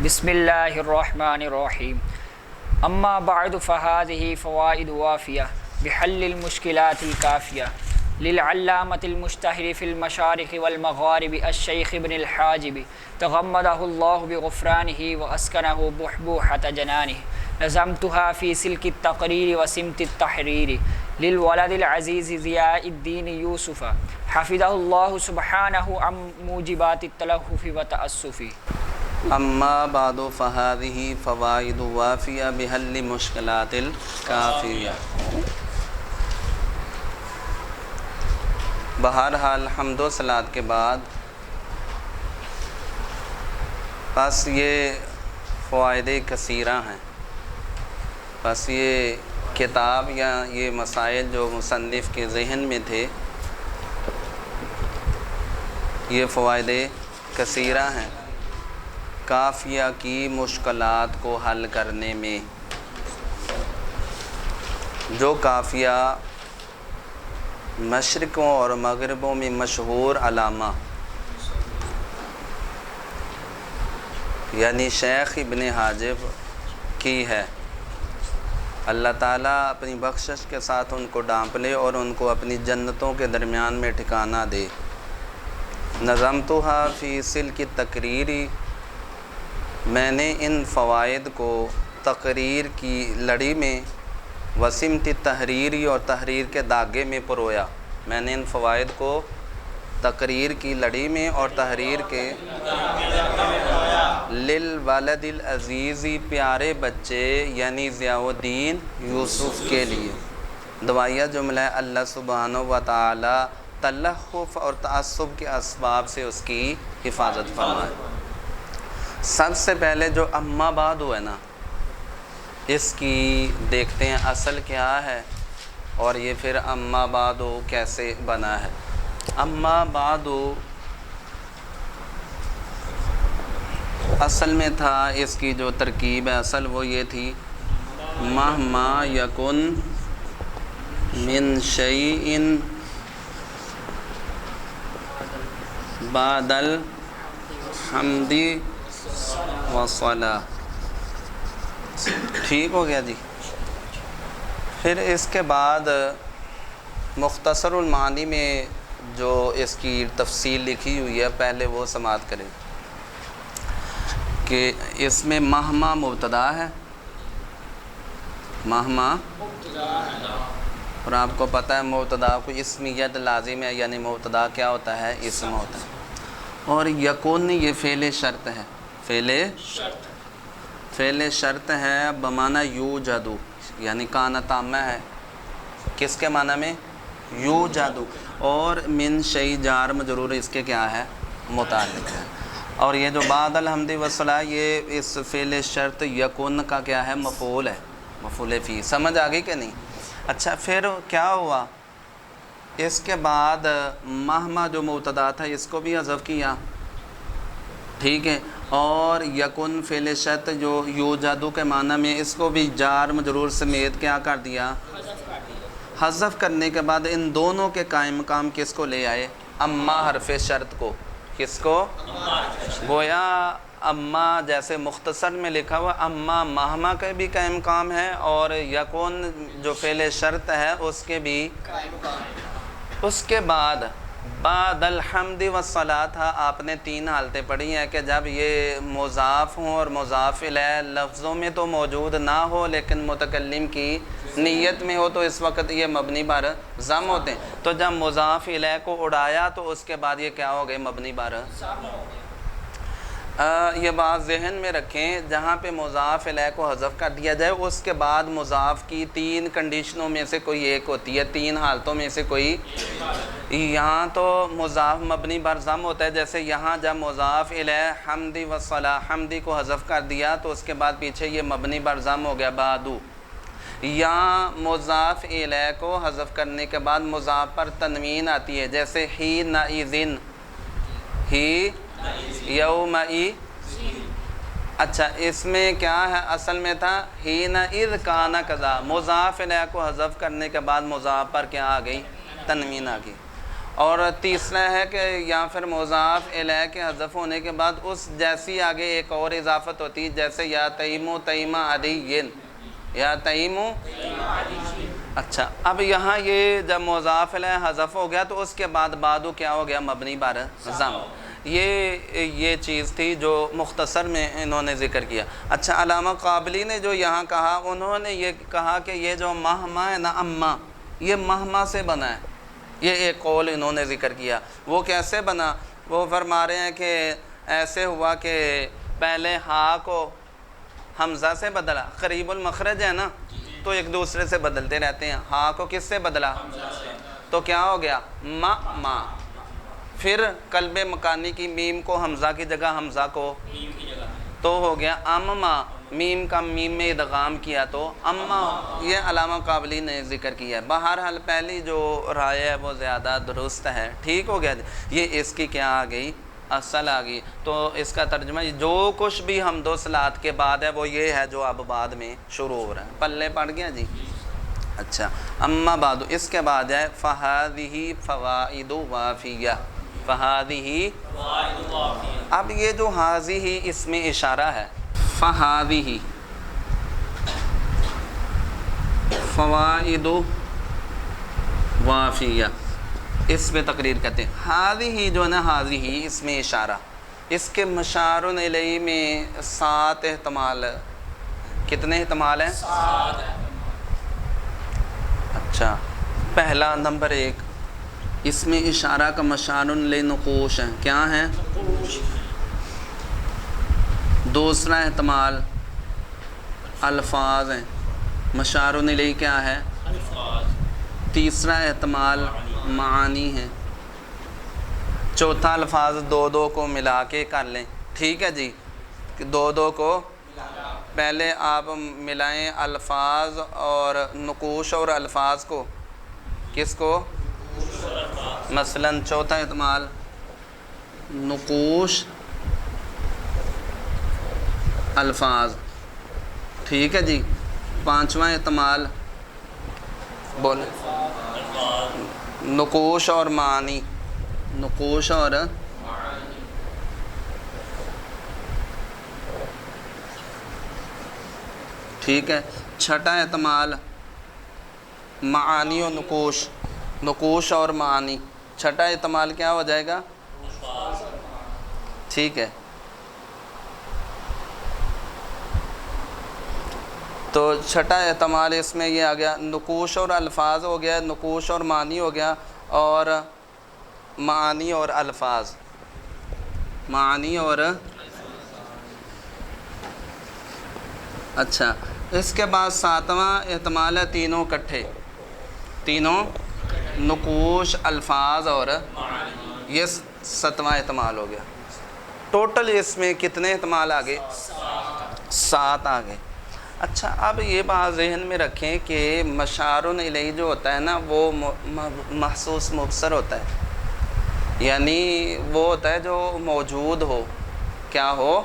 بسم اللہ الرحمن الرحیم اما بعد فهذه فوائد وافیہ بحل المشکلات الکافیہ للعلامة المشتہر فی المشارق والمغارب الشیخ ابن الحاجب تغمدہ اللہ بغفرانہ واسکنہ بحبوحة جنانہ نظمتها فی سلک التقریر وسمت التحریر للولد العزیز ضیاء الدین یوسف حفظہ اللہ سبحانہ عن موجبات التلہف وتأسف۔ اما بعد فهذه فوائد وافیہ بحل مشکلات الکافیہ۔ بہرحال حمد و صلوات کے بعد بس یہ فوائد کثیرہ ہیں، بس یہ کتاب یا یہ مسائل جو مصنف کے ذہن میں تھے یہ فوائد کثیرہ ہیں کافیہ کی مشکلات کو حل کرنے میں۔ جو کافیہ مشرقوں اور مغربوں میں مشہور علامہ یعنی شیخ ابن حاجب کی ہے، اللہ تعالیٰ اپنی بخشش کے ساتھ ان کو ڈانپ لے اور ان کو اپنی جنتوں کے درمیان میں ٹھکانہ دے۔ نظمتها فی سلک التقریری، میں نے ان فوائد کو تقریر کی لڑی میں وسمت تحریری اور تحریر کے داغے میں پرویا۔ میں نے ان فوائد کو تقریر کی لڑی میں اور تحریر کے للولد العزیز، پیارے بچے یعنی ضیاء الدین یوسف کے لیے۔ دعائیہ جملہ ہے اللہ سبحانہ و تعالی تلہف اور تعصب کے اسباب سے اس کی حفاظت فرمائے۔ سب سے پہلے جو اما بعد ہے نا، اس کی دیکھتے ہیں اصل کیا ہے اور یہ پھر اما بعد کیسے بنا ہے۔ اما بعد اصل میں تھا، اس کی جو ترکیب ہے اصل وہ یہ تھی مہما یکن من شیء بعد الحمد والصلاۃ۔ ٹھیک ہو گیا جی۔ پھر اس کے بعد مختصر المعانی میں جو اس کی تفصیل لکھی ہوئی ہے پہلے وہ سماعت کریں کہ اس میں مہما مبتدا ہے، مہما، اور آپ کو پتہ ہے مبتدا کو اسمیت لازم ہے، یعنی مبتدا کیا ہوتا ہے؟ اسم ہوتا ہے۔ اور یکون یہ فعل شرط ہے، فعل شرط ہے بمعنی یوجدو، یعنی کانا تامہ ہے، کس کے معنی میں؟ یوجدو، اور من شیء جار مجرور اس کے کیا ہے؟ متعلق ہے۔ اور یہ جو بعد الحمد والصلاۃ یہ اس فعل شرط یکون کا کیا ہے؟ مفعول ہے، مفعول فی۔ سمجھ آ گئی کہ نہیں؟ اچھا پھر کیا ہوا؟ اس کے بعد مہما جو مبتدا تھا اس کو بھی حذف کیا، ٹھیک ہے، اور یکن فعل شرط جو یوجدو کے معنی میں اس کو بھی جار مجرور سمیت کیا کر دیا؟ حذف کرنے کے بعد ان دونوں کے قائم مقام کس کو لے آئے؟ اما حرف شرط کو۔ کس کو؟ گویا اما جیسے مختصر میں لکھا ہوا اما مہما کا بھی قائم مقام ہے اور یکون جو فعل شرط ہے اس کے بھی۔ اس کے بعد بعد الحمد والصلاۃ آپ نے تین حالتیں پڑھی ہیں کہ جب یہ مضاف ہوں اور مضاف الیہ لفظوں میں تو موجود نہ ہو لیکن متکلم کی نیت میں ہو تو اس وقت یہ مبنی بر ضم ہوتے ہیں، تو جب مضاف الیہ کو اڑایا تو اس کے بعد یہ کیا ہو گئے؟ مبنی بر۔ یہ بات ذہن میں رکھیں، جہاں پہ مضاف الیہ کو حذف کر دیا جائے اس کے بعد مضاف کی تین کنڈیشنوں میں سے کوئی ایک ہوتی ہے، تین حالتوں میں سے کوئی۔ یہاں تو مضاف مبنی بر ضم ہوتا ہے، جیسے یہاں جب مضاف الیہ حمدی والصلاۃ، حمدی کو حذف کر دیا تو اس کے بعد پیچھے یہ مبنی بر ضم ہو گیا بعدو۔ یہاں مضاف الیہ کو حذف کرنے کے بعد مضاف پر تنوین آتی ہے، جیسے ہی نئذن، ہی یومئذ۔ اچھا اس میں کیا ہے؟ اصل میں تھا حینئذ کان کذا، مضاف الیہ کو حذف کرنے کے بعد مضاف پر کیا آ گئی؟ تنوین آ گئی۔ اور تیسرا ہے کہ یا پھر مضاف الیہ کے حذف ہونے کے بعد اس جیسی آگے ایک اور اضافت ہوتی ہے، جیسے یا تیمو تیمہ علی، یا تیمو۔ اچھا اب یہاں یہ جب مضاف الیہ حذف ہو گیا تو اس کے بعد بعدو کیا ہو گیا؟ مبنی بر ضم۔ یہ چیز تھی جو مختصر میں انہوں نے ذکر کیا۔ اچھا علامہ قابلی نے جو یہاں کہا، انہوں نے یہ کہا کہ یہ جو مہما ہے نا، اما، یہ مہما سے بنا ہے۔ یہ ایک قول انہوں نے ذکر کیا۔ وہ کیسے بنا؟ وہ فرما رہے ہیں کہ ایسے ہوا کہ پہلے ہا کو حمزہ سے بدلا، قریب المخرج ہے نا، تو ایک دوسرے سے بدلتے رہتے ہیں۔ ہا کو کس سے بدلا؟ تو کیا ہو گیا؟ ما۔ پھر قلب مکانی کی میم کو حمزہ کی جگہ حمزہ کو تو ہو گیا اما، میم کا میم میں ادغام کیا تو اما۔ یہ علامہ قابلی نے ذکر کیا ہے۔ بہرحال پہلی جو رائے ہے وہ زیادہ درست ہے، ٹھیک ہو گیا۔ یہ اس کی کیا آ گئی؟ اصل آ گئی۔ تو اس کا ترجمہ جو کچھ بھی حمد و صلات کے بعد ہے وہ یہ ہے جو اب بعد میں شروع ہو رہا ہے۔ پلے پڑ گیا جی؟ اچھا اما بعد، اس کے بعد ہے فہذہ فوائد وافیہ، فہذہ۔ اب یہ جو حاضی اس میں اشارہ ہے، فہذہ فوائد وافیہ، اس میں تقریر کہتے ہیں۔ حاضی جو ہے نا، حاضی اس میں اشارہ، اس کے مشار الیہ میں 7 احتمال۔ کتنے احتمال ہیں؟ 7۔ اچھا پہلا نمبر 1، اس میں اشارہ کا مشار الیہ نقوش ہے، کیا ہے؟ دوسرا احتمال الفاظ ہیں، مشار الیہ کیا ہے؟ تیسرا احتمال معانی ہے۔ چوتھا الفاظ دو کو ملا کے کر لیں، ٹھیک ہے جی؟ دو کو پہلے آپ ملائیں الفاظ اور نقوش اور الفاظ کو، کس کو؟ مثلا چوتھا احتمال نقوش الفاظ، ٹھیک ہے جی؟ پانچواں احتمال بولیں، نقوش اور معانی، نقوش اور ٹھیک ہے۔ چھٹا احتمال معانی و نقوش، نقوش اور معانی۔ چھٹا احتمال کیا ہو جائے گا؟ ٹھیک ہے، تو چھٹا احتمال اس میں یہ آ گیا، نقوش اور الفاظ ہو گیا، نقوش اور معانی ہو گیا، اور معانی اور الفاظ، معانی اور اچھا اس کے بعد 7واں احتمال ہے تینوں کٹھے، تینوں نقوش الفاظ اور یہ 7واں احتمال ہو گیا۔ ٹوٹل اس میں کتنے احتمال آ گئے؟ 7 آ گئے۔ اچھا اب یہ بات ذہن میں رکھیں کہ مشار الیہ جو ہوتا ہے نا وہ محسوس مبصر ہوتا ہے، یعنی وہ ہوتا ہے جو موجود ہو، کیا ہو؟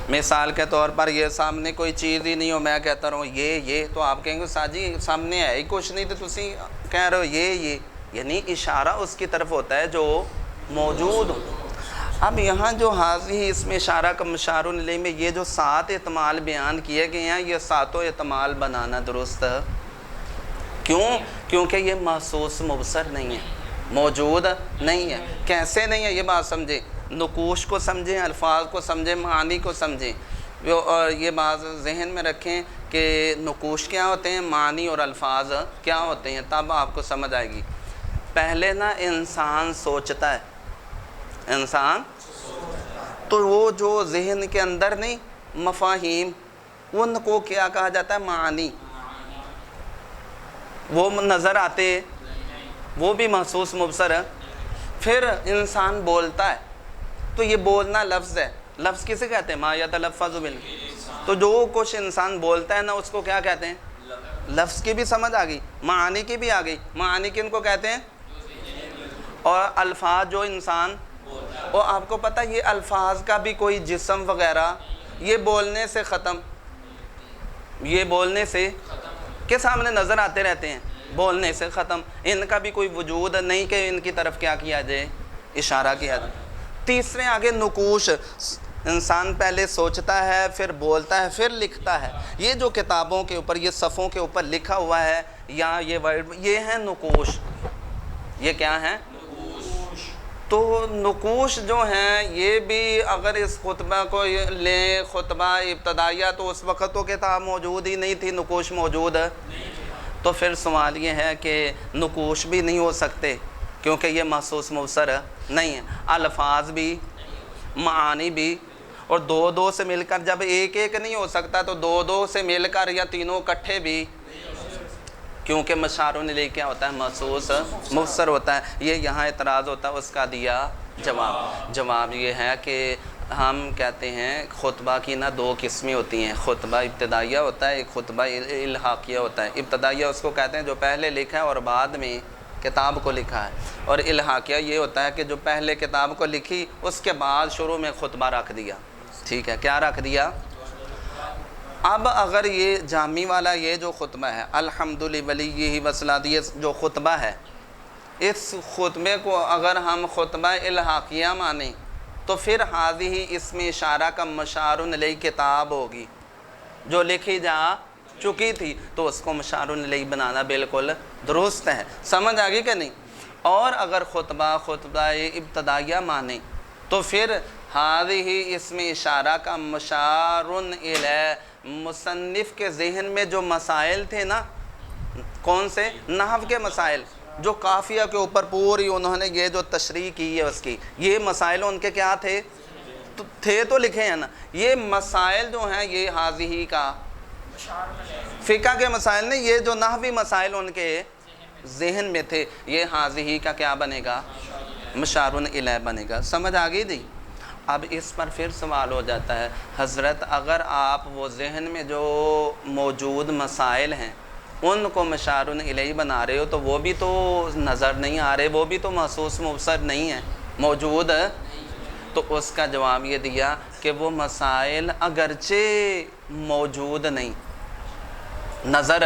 مثال کے طور پر یہ سامنے کوئی چیز ہی نہیں ہو، میں کہتا رہوں یہ تو آپ کہیں گے ساجی سامنے ہے ہی کچھ نہیں، تو تسی کہہ رہے ہو یہ، یعنی اشارہ اس کی طرف ہوتا ہے جو موجود ہو۔ اب یہاں جو حاضی اس میں اشارہ کا مشار الیہ میں یہ جو 7 احتمال بیان کیے گئے ہیں، یہ 7 احتمال بنانا درست ہے۔ کیوں؟ کیونکہ یہ محسوس مبصر نہیں ہے، موجود نہیں ہے۔ کیسے نہیں ہے یہ بات سمجھیں، نقوش کو سمجھیں، الفاظ کو سمجھیں، معانی کو سمجھیں، اور یہ بات ذہن میں رکھیں کہ نقوش کیا ہوتے ہیں، معانی اور الفاظ کیا ہوتے ہیں، تب آپ کو سمجھ آئے گی۔ پہلے نا انسان سوچتا ہے، انسان تو وہ جو ذہن کے اندر نہیں مفاہیم، ان کو کیا کہا جاتا ہے؟ معانی۔ وہ نظر آتے، وہ بھی محسوس مبصر ہے۔ پھر انسان بولتا ہے تو یہ بولنا لفظ ہے، لفظ کسے کہتے ہیں؟ ما یتلفظ باللسان۔ تو جو کچھ انسان بولتا ہے نا اس کو کیا کہتے ہیں؟ لفظ کی بھی سمجھ آ گئی، معانی کی بھی آ گئی۔ معانی کن کو کہتے ہیں؟ اور الفاظ جو انسان، اور آپ کو پتہ یہ الفاظ کا بھی کوئی جسم وغیرہ، یہ بولنے سے ختم، یہ بولنے سے کے سامنے نظر آتے رہتے ہیں، بولنے سے ختم، ان کا بھی کوئی وجود نہیں کہ ان کی طرف کیا کیا جائے، اشارہ کیا جائے۔ تیسرے آگے نقوش، انسان پہلے سوچتا ہے پھر بولتا ہے پھر لکھتا ہے، یہ جو کتابوں کے اوپر یہ صفوں کے اوپر لکھا ہوا ہے یا یہ ورڈ، یہ ہیں نقوش، یہ کیا ہیں؟ تو نقوش جو ہیں یہ بھی اگر اس خطبہ کو لیں، خطبہ ابتدائیہ، تو اس وقت تو کتاب موجود ہی نہیں تھی، نقوش موجود ہے، تو پھر سوال یہ ہے کہ نقوش بھی نہیں ہو سکتے کیونکہ یہ محسوس مبصر نہیں ہے، الفاظ بھی، معانی بھی، اور دو دو سے مل کر جب ایک ایک نہیں ہو سکتا تو دو دو سے مل کر یا تینوں اکٹھے بھی، کیونکہ مشار الیہ کیا ہوتا ہے؟ محسوس مبصر ہوتا ہے۔ یہ یہاں اعتراض ہوتا ہے، اس کا دیا جواب یہ ہے کہ ہم کہتے ہیں خطبہ کی نہ دو قسمیں ہوتی ہیں، خطبہ ابتدائیہ ہوتا ہے، ایک خطبہ الحاقیہ ہوتا ہے۔ ابتدائیہ اس کو کہتے ہیں جو پہلے لکھا ہے اور بعد میں کتاب کو لکھا ہے، اور الحاقیہ یہ ہوتا ہے کہ جو پہلے کتاب کو لکھی اس کے بعد شروع میں خطبہ رکھ دیا، ٹھیک ہے، کیا رکھ دیا؟ اب اگر یہ جامی والا یہ جو خطبہ ہے الحمد لولیہ وصلاۃ، یہ جو خطبہ ہے، اس خطبے کو اگر ہم خطبہ الحاقیہ مانیں تو پھر ہذہ اس میں اشارہ کا مشار الیہ کتاب ہوگی جو لکھی جا چکی تھی، تو اس کو مشار الیہ بنانا بالکل درست ہے، سمجھ آگئی کہ نہیں؟ اور اگر خطبہ ابتدائیہ مانیں تو پھر ہذہ اس میں اشارہ کا مشار الیہ، مصنف کے ذہن میں جو مسائل تھے نا، کون سے؟ نحو کے مسائل، جو قافیہ کے اوپر پوری انہوں نے یہ جو تشریح کی ہے اس کی، یہ مسائل ان کے کیا تھے؟ تھے تو لکھے ہیں نا، یہ مسائل جو ہیں یہ ہذہ کا فقہ کے مسائل نہیں، یہ جو نحوی مسائل ان کے ذہن میں تھے، یہ ہذہ کا کیا بنے گا؟ مشار الیہ بنے گا، سمجھ آگئی دی؟ اب اس پر پھر سوال ہو جاتا ہے، حضرت اگر آپ وہ ذہن میں جو موجود مسائل ہیں ان کو مشار الیہ بنا رہے ہو تو وہ بھی تو نظر نہیں آ رہے، وہ بھی تو محسوس مبصر نہیں ہیں، موجود، تو اس کا جواب یہ دیا کہ وہ مسائل اگرچہ موجود نہیں، نظر،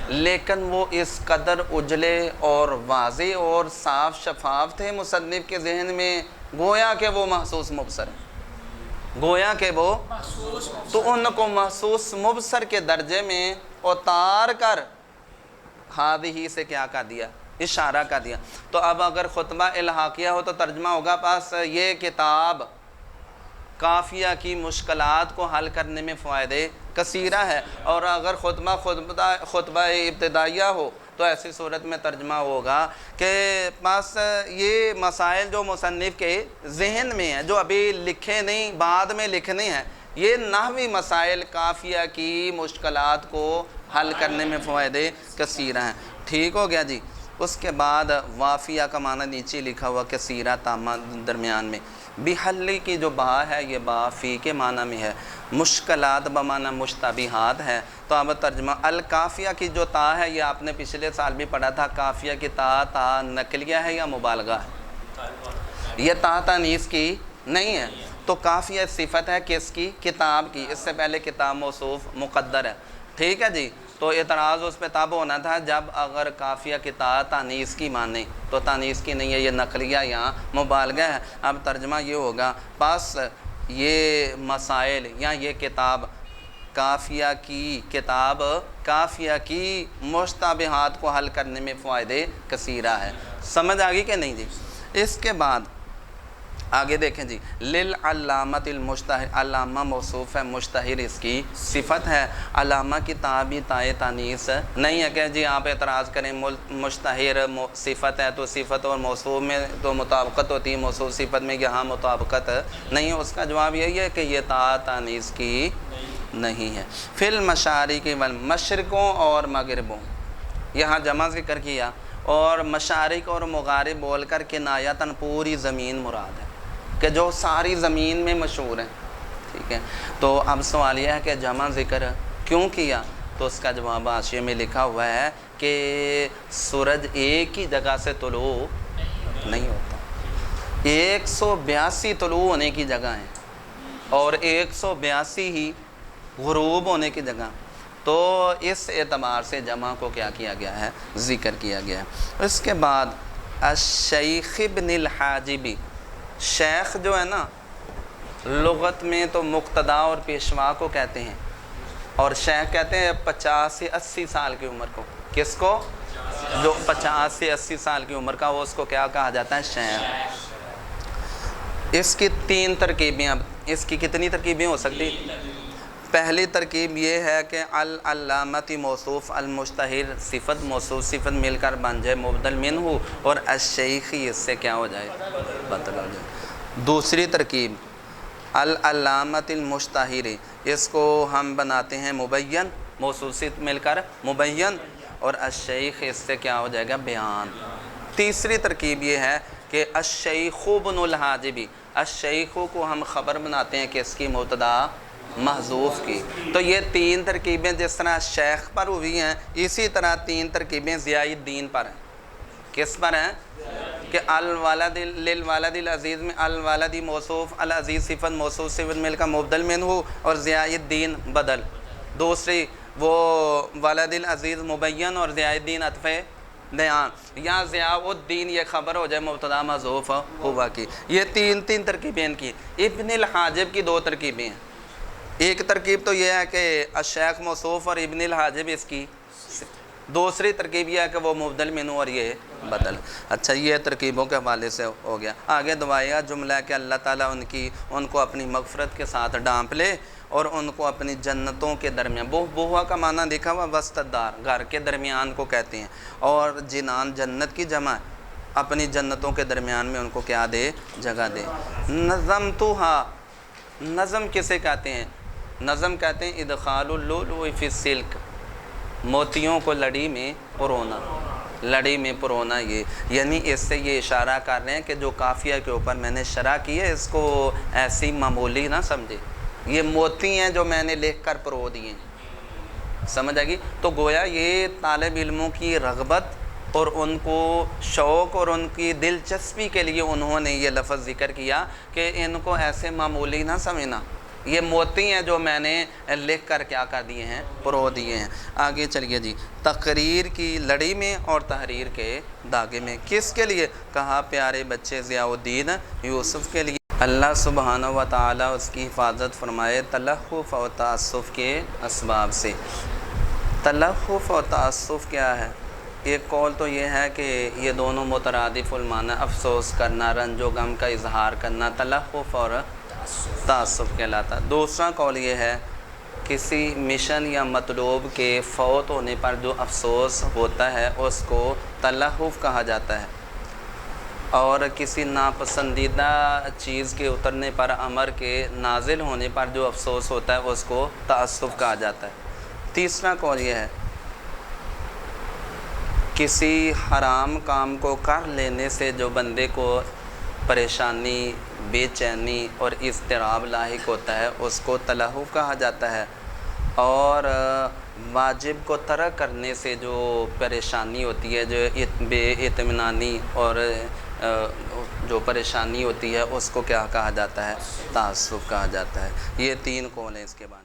لیکن وہ اس قدر اجلے اور واضح اور صاف شفاف تھے مصنف کے ذہن میں، گویا کہ وہ محسوس مبصر ہے، گویا کہ وہ، تو ان کو محسوس مبصر کے درجے میں اتار کر ہذہ سے کیا کر دیا؟ اشارہ کر دیا۔ تو اب اگر خطبہ الحاقیہ ہو تو ترجمہ ہوگا پاس یہ کتاب قافیہ کی مشکلات کو حل کرنے میں فوائدے کثیرہ ہے، اور اگر خطبہ ابتدائیہ ہو تو ایسی صورت میں ترجمہ ہوگا کہ بس یہ مسائل جو مصنف کے ذہن میں ہیں جو ابھی لکھے نہیں، بعد میں لکھنے ہیں، یہ نحوی مسائل قافیہ کی مشکلات کو حل کرنے میں فوائدے کثیرہ ہیں، ٹھیک ہو گیا جی؟ اس کے بعد وافیہ کا معنی نیچے لکھا ہوا کثیرہ تامہ درمیان میں، بحلی کی جو با ہے یہ با فی کے معنی میں ہے، مشکلات بمعنی مشتبہات ہے، تو اب ترجمہ الکافیہ کی جو تا ہے یہ آپ نے پچھلے سال بھی پڑھا تھا، کافیہ کی تا نقلیہ ہے یا مبالغہ ہے؟ یہ تا تانیث کی نہیں ہے، تو کافیہ صفت ہے کس کی؟ کتاب کی، اس سے پہلے کتاب موصوف مقدر ہے، ٹھیک ہے جی؟ تو اعتراض اس پہ تب ہونا تھا جب اگر کافیہ کی تا تانیث کی مانے، تو تانیث کی نہیں ہے، یہ نقلیہ یا مبالغہ ہے۔ اب ترجمہ یہ ہوگا، پس یہ مسائل یا یہ کتاب کافیہ کی کتاب کافیہ کی مشتبہات کو حل کرنے میں فوائدے کثیرہ ہے، سمجھ آگئی کہ نہیں جی؟ اس کے بعد آگے دیکھیں جی، للعلامۃ المشتہر، علامہ موصوف ہے، مشتہر اس کی صفت ہے، علامہ کی تابی تائے تانیث نہیں ہے کہ جی آپ اعتراض کریں مشتہر صفت ہے تو صفت اور موصوف میں تو مطابقت ہوتی ہے، موصوف صفت میں یہاں مطابقت نہیں ہے، اس کا جواب یہی ہے کہ یہ تا تانیث کی نہیں ہے۔ فی المشارق مشرقوں اور مغربوں، یہاں جمع ذکر کیا، اور مشارق اور مغارب بول کر کنایتاً پوری زمین مراد ہے کہ جو ساری زمین میں مشہور ہیں، ٹھیک ہے؟ تو اب سوال یہ ہے کہ جمع ذکر کیوں کیا؟ تو اس کا جواب حاشیے میں لکھا ہوا ہے کہ سورج ایک ہی جگہ سے طلوع نہیں ہوتا، 182 طلوع ہونے کی جگہ ہیں اور 182 ہی غروب ہونے کی جگہ، تو اس اعتبار سے جمع کو کیا کیا گیا ہے؟ ذکر کیا گیا ہے۔ اس کے بعد الشیخ ابن الحاجبی، شیخ جو ہے نا لغت میں تو مقتدا اور پیشوا کو کہتے ہیں، اور شیخ کہتے ہیں 50 سے 80 سال کی عمر کو۔ کس کو؟ جو 50 سے 80 سال کی عمر کا، وہ اس کو کیا کہا جاتا ہے؟ شیخ۔ اس کی 3 ترکیبیں، اب اس کی کتنی ترکیبیں ہو سکتی؟ پہلی ترکیب یہ ہے کہ العلامتی موصوف، المشتہر صفت، موصوف صفت مل کر بن جائے مبدل منہ، اور الشیخی اس سے کیا ہو جائے؟ بدل ہو جائے۔ دوسری ترکیب العلامت المشتہر، اس کو ہم بناتے ہیں مبین، موصوف صفت مل کر مبین، اور الشیخ اس سے کیا ہو جائے گا؟ بیان۔ تیسری ترکیب یہ ہے کہ الشیخ ابن الحاجبی، الشیخ کو ہم خبر بناتے ہیں کہ اس کی مبتدا محذوف کی۔ تو یہ 3 ترکیبیں جس طرح شیخ پر ہوئی ہیں، اسی طرح 3 ترکیبیں ضیاء الدین پر ہیں۔ کس پر ہیں؟ کہ الولد للولد العزیز میں الولدی موصوف، العزیز صفت، موصوف صفت مل کا مبدل منہ، اور ضیاء الدین بدل۔ دوسری وہ ولد العزیز مبین اور ضیاء الدین عطف بیان، یا ضیاء الدین یہ خبر ہو جائے مبتدا محذوف ہوا کی۔ یہ 3 ترکیبیں ان کی۔ ابن الحاجب کی 2 ترکیبیں ہیں۔ ایک ترکیب تو یہ ہے کہ الشیخ موصوف اور ابن الحاجب اس کی، دوسری ترکیب یہ ہے کہ وہ مبدل منہ اور یہ بدل۔ اچھا، یہ ترکیبوں کے حوالے سے ہو گیا۔ آگے دعائیہ جملہ ہے کہ اللہ تعالیٰ ان کو اپنی مغفرت کے ساتھ ڈانپ لے اور ان کو اپنی جنتوں کے درمیان، بوہا کا معنی دیکھا ہوا وسط دار، گھر کے درمیان کو کہتے ہیں، اور جنان جنت کی جمع، اپنی جنتوں کے درمیان میں ان کو کیا دے؟ جگہ دے۔ نظمتھا، نظم کسے کہتے ہیں؟ نظم کہتے ہیں ادخال اللؤلؤ فی السلک، موتیوں کو لڑی میں پرونا، لڑی میں پرونا۔ یہ یعنی اس سے یہ اشارہ کر رہے ہیں کہ جو قافیہ کے اوپر میں نے شرح کی ہے اس کو ایسی معمولی نہ سمجھے، یہ موتی ہیں جو میں نے لکھ کر پرو دیے ہیں، سمجھ آئے گی؟ تو گویا یہ طالب علموں کی رغبت اور ان کو شوق اور ان کی دلچسپی کے لیے انہوں نے یہ لفظ ذکر کیا کہ ان کو ایسے معمولی نہ سمجھنا، یہ موتی ہیں جو میں نے لکھ کر کیا کر دیے ہیں؟ پرو دیے ہیں۔ آگے چلیے جی، تقریر کی لڑی میں اور تحریر کے دھاگے میں، کس کے لیے؟ کہا پیارے بچے ضیاء الدین یوسف کے لیے۔ اللہ سبحانہ و تعالیٰ اس کی حفاظت فرمائے تلخف و تعصف کے اسباب سے۔ تلخف و تعصف کیا ہے؟ ایک قول تو یہ ہے کہ یہ دونوں مترادف المعنی، افسوس کرنا، رنج و غم کا اظہار کرنا تلخف اور تعصف کہلاتا۔ دوسرا قول یہ ہے کسی مشن یا مطلوب کے فوت ہونے پر جو افسوس ہوتا ہے اس کو تلخف کہا جاتا ہے، اور کسی ناپسندیدہ چیز کے اترنے پر، امر کے نازل ہونے پر جو افسوس ہوتا ہے اس کو تعصف کہا جاتا ہے۔ تیسرا قول یہ ہے کسی حرام کام کو کر لینے سے جو بندے کو پریشانی، بے چینی اور اضطراب لاحق ہوتا ہے اس کو تلخف کہا جاتا ہے، اور واجب کو ترک کرنے سے جو پریشانی ہوتی ہے، جو بے اطمینانی اور جو پریشانی ہوتی ہے اس کو کیا کہا جاتا ہے؟ تعصف کہا جاتا ہے۔ یہ 3 قول ہیں اس کے بعد۔